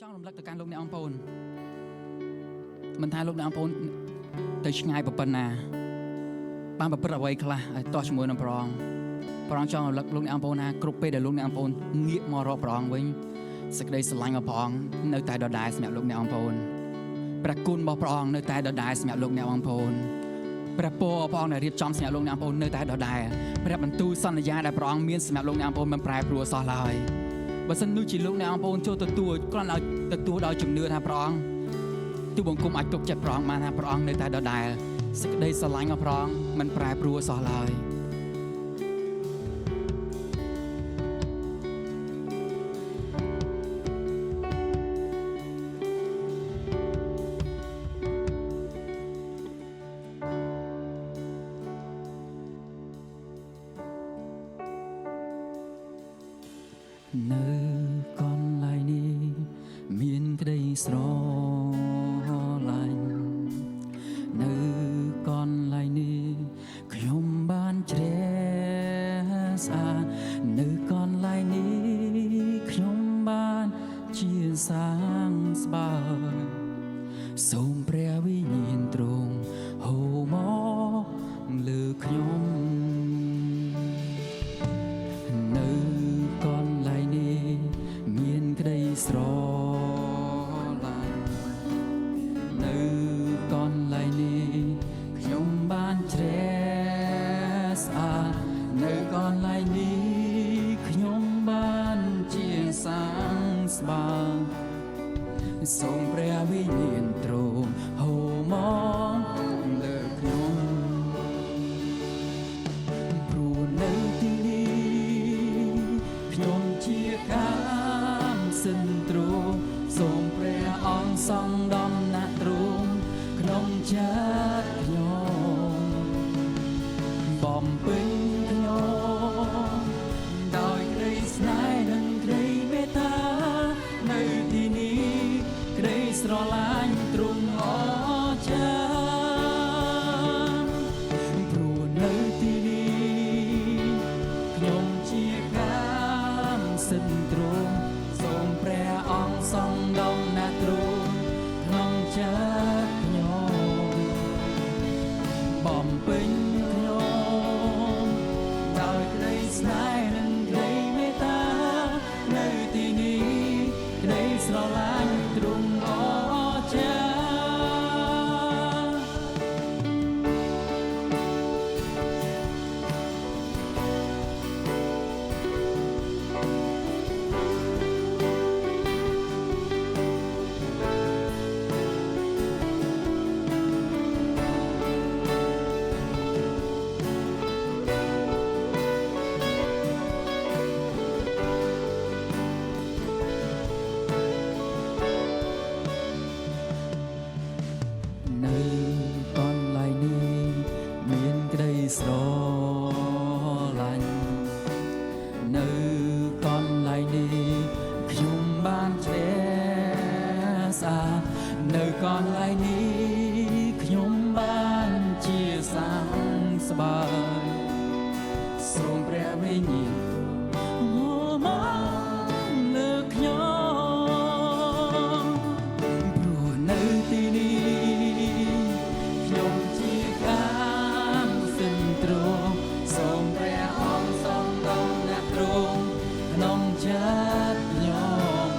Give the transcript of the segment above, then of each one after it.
ចង់រំលឹកទៅកាន់លោកអ្នកអង្គប្អូនមិនថាលោកអ្នកអង្គប្អូនទៅឆ្ងាយប៉ុណ្ណាបានប្រព្រឹត្តអ្វីខ្លះឲ្យតោះជាមួយនឹងព្រះអង្គចង់រំលឹកលោកអ្នកអង្គប្អូនថាគ្រប់ពេលដែលលោកអ្នកអង្គប្អូនងាកមករកព្រះអង្គវិញសេចក្តីស្រឡាញ់របស់ព្រះអង្គនៅតែដដែលសម្រាប់លោកអ្នកអង្គប្អូនព្រះគុណរបស់ព្រះអង្គនៅតែដដែលសម្រាប់លោកអ្នកអង្គប្អូនព្រះពរព្រះអង្គដែលរៀបចំសម្រាប់លោកអ្នកអង្គប្អូននៅតែដដែលព្រះបន្ទូលសន្យាដែលព្រះអង្គមានសម្រាប់លោកអ្នកអង្គប្អូនមិនប្រែប្រួលសោះឡើយបើសិននោះជាលោកអ្នកអង្គប្អូនចូលទទួលគ្រាន់តែទទួលដោយជំនឿថាព្រះអង្គទូបង្គំអាចទុកចិត្តព្រះអង្គបានថាព្រះអង្គនៅតែដដែលសេចក្តីស្រឡាញ់របស់ព្រះអង្គមិនប្រែប្រួលសោះឡើយនៅកន្លែងនេះមានក្តីស្រឡាញ់នៅកន្លែងនេះខ្ញុំបានជ្រះស្អាតនៅកន្លែងនេះខ្ញុំបានជាសាងស្បើសូមព្រះវិញ្ញាណទ្រង់ហូរមកលើខ្ញុំនៅកន្លែងនេះមានក្តីស្រឡាញ់នៅកន្លែងនេះខ្ញុំបានជ្រះស្អាតនៅកន្លែងនេះខ្ញុំបានជាសាងស្បើសូមព្រះវិញ្ញាណទ្រង់ហូរមកលើខ្ញុំព្រោះនៅទីនេះខ្ញុំជាកាមសិនទ្រង់សូមព្រះអង្គសង់ដំណាក់ទ្រង់ក្នុងចិត្តខ្ញុំបំពេញខ្ញុំដោយក្តីស្នេហ៍និងក្តីមេត្តានៅទីនេះក្តីស្រឡាញ់ទ្រង់អស្ចារ្យព្រោះនៅទីនេះខ្ញុំជាកាមសិនទ្រង់សូមព្រះអង្គសង់ដំណាក់ទ្រង់ក្នុងចិត្តខ្ញុំបំពេញខ្ញុំដោយក្តីស្នេហ៍និងក្តីមេត្តានៅទីនេះក្តីស្រឡាញ់ទ្រង់អស្ចារ្យនៅកន្លែងនេះមានក្តីស្រឡាញ់នៅកន្លែងនេះខ្ញុំបានជ្រះស្អាតនៅកន្លែងនេះខ្ញុំបានជាសាងស្បើសូមព្រះវិញ្ញាណហូរមកលើខ្ញុំព្រោះនៅទីនេះខ្ញុំជាកាមសិនទ្រង់សូមព្រះអង្គសង់ដំណាក់ទ្រង់ក្នុងចិត្តខ្ញុំ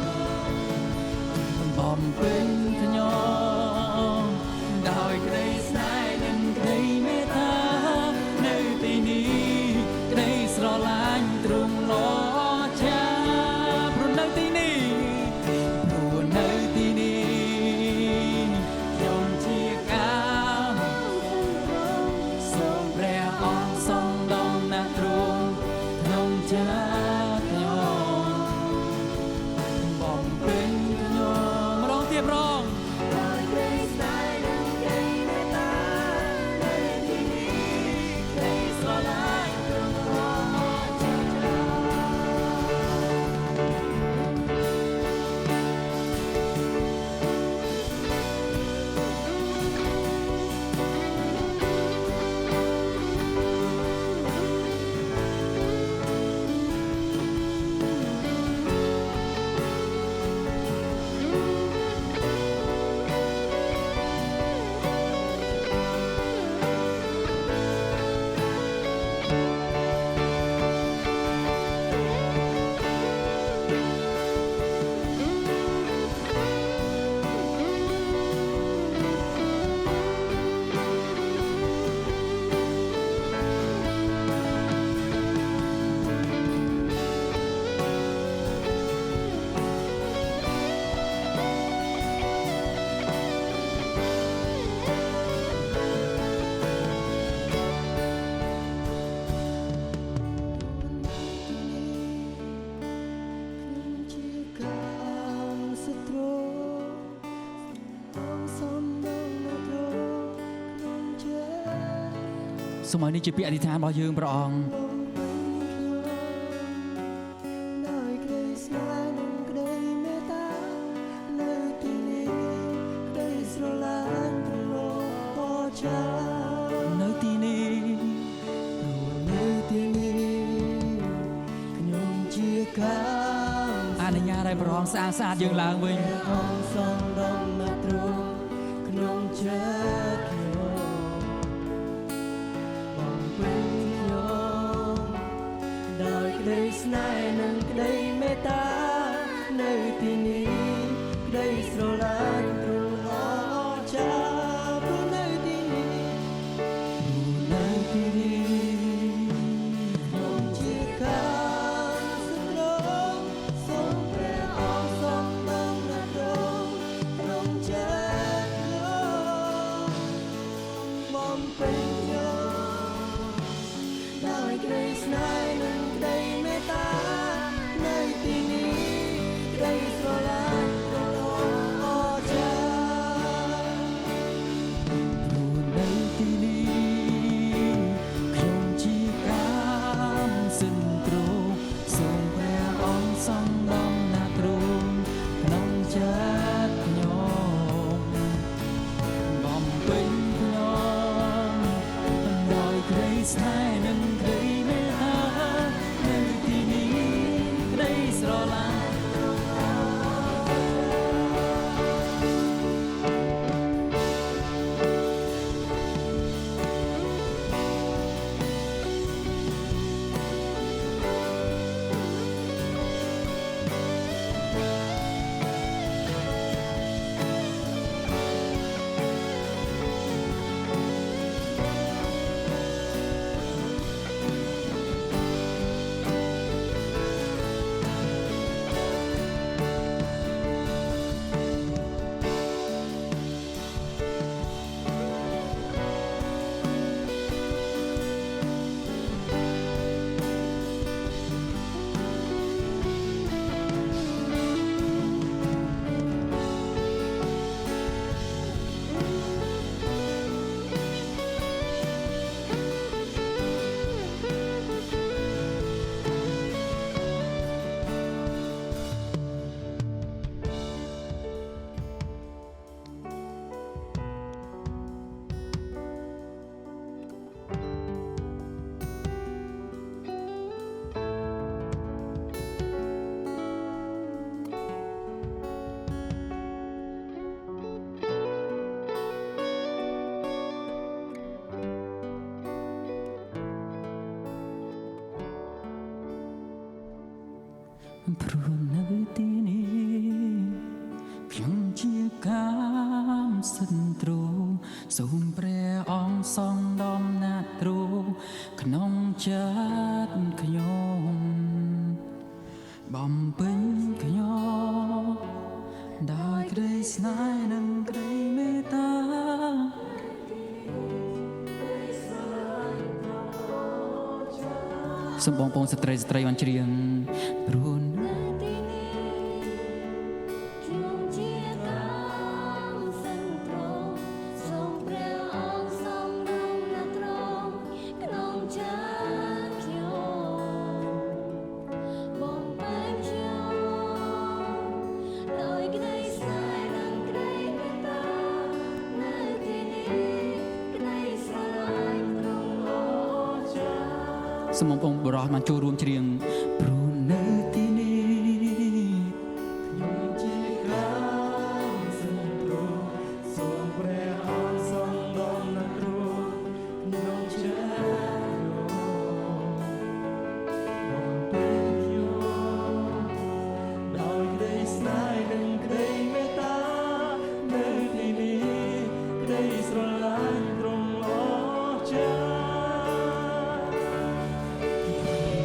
បំពេញខ្ញុំដោយក្តីស្នេហ៍និងក្តីមេត្តានៅទីនេះក្តីស្រឡាញ់ទ្រង់អស្ចារ្យព្រោះនៅទីនេះខ្ញុំជាកាមសូមព្រះអង្គសង់ដំណាក់ទ្រង់ក្នុងចិត្តខ្ញុំបំពេញខ្ញុំម្ដងទៀតប្រងដោយក្តីស្នេហ៍និងក្តីមេត្តានៅទីនេះក្តីស្រឡាញ់ទ្រង់អស្ចារ្យ សូមឲ្យនេះជាពាក្យអធិដ្ឋានរបស់យើងព្រះអង្គដោយក្តីស្នេហ៍និងក្តីមេត្តានៅទីនេះក្តីស្រឡាញ់ព្រលោះអស្ចារ្យនៅទីនេះ ព្រោះនៅទីនេះខ្ញុំជាកាមអនុញ្ញាតឲ្យព្រះអង្គស្អាតស្អាតយើងឡើងវិញ អង្គសំដំណាទ្រង់ក្នុងចិត្តខ្ញុំបំពេញខ្ញុំដោយក្តីស្នេហ៍និងក្តីមេត្តានៅទីនេះក្តីស្រឡាញ់ទ្រង់អស្ចារ្យព្រោះនៅទីនេះខ្ញុំជាកាមសម្រងសូមព្រះអង្គសំដំណាទ្រង់ក្នុងចិត្តខ្ញុំបំពេញខ្ញុំដោយក្តីស្នេហ៍និងក្តីមេត្តានៅទីនេះក្តីស្រឡាញ់ទ្រង់អស្ចារ្យ ព្រោះនៅទីនេះខ្ញុំជាកាមសិនទ្រង់សូមព្រះអង្គសំដំណាទ្រង់ក្នុងចិត្តខ្ញុំបំពេញខ្ញុំដោយក្តីស្នេហ៍និងក្តីមេត្តានៅទីនេះក្តីស្រឡាញ់ ព្រោះនៅទីនេះខ្ញុំជាកាមសិនទ្រង់សូមព្រះអង្គសងដំណាទ្រង់ក្នុងចិត្តខ្ញុំបំពេញខ្ញុំដោយក្តីស្នេហ៍និងក្តីមេត្តា សូមបងប្អូនស្ត្រីបានច្រៀងព្រោះនៅទីនេះខ្ញុំជាកាមសិនទ្រង់សូមព្រះអង្គសំដំណាទ្រង់ក្នុងចិត្តខ្ញុំបំពេញខ្ញុំដោយក្តីស្នេហ៍និងក្តីមេត្តានៅទីនេះក្តីស្រឡាញ់ទ្រង់អស្ចារ្យ សូមបងប្អូនបរិសុទ្ធបានចូលរួមច្រៀងព្រោះនៅទីនេះខ្ញុំជាកាមសិនទ្រង់សូមព្រះអង្គសងដំណាទ្រង់ក្នុងចិត្តខ្ញុំបំពេញខ្ញុំដោយក្តីស្នេហ៍និងក្តីមេត្តានៅទីនេះក្តីស្រឡាញ់ទ្រង់អស្ចារ្យ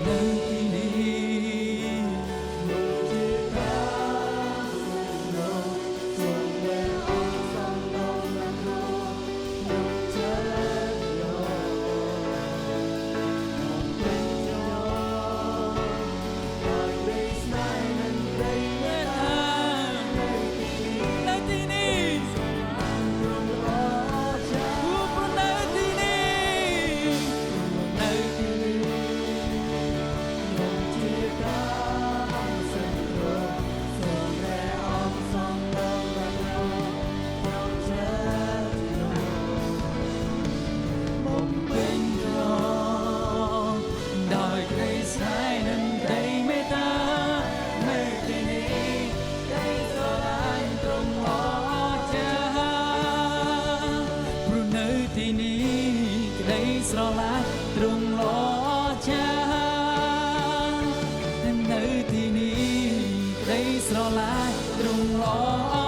នៅទីនេះ ស្រឡាញ់ទ្រង់ល្អ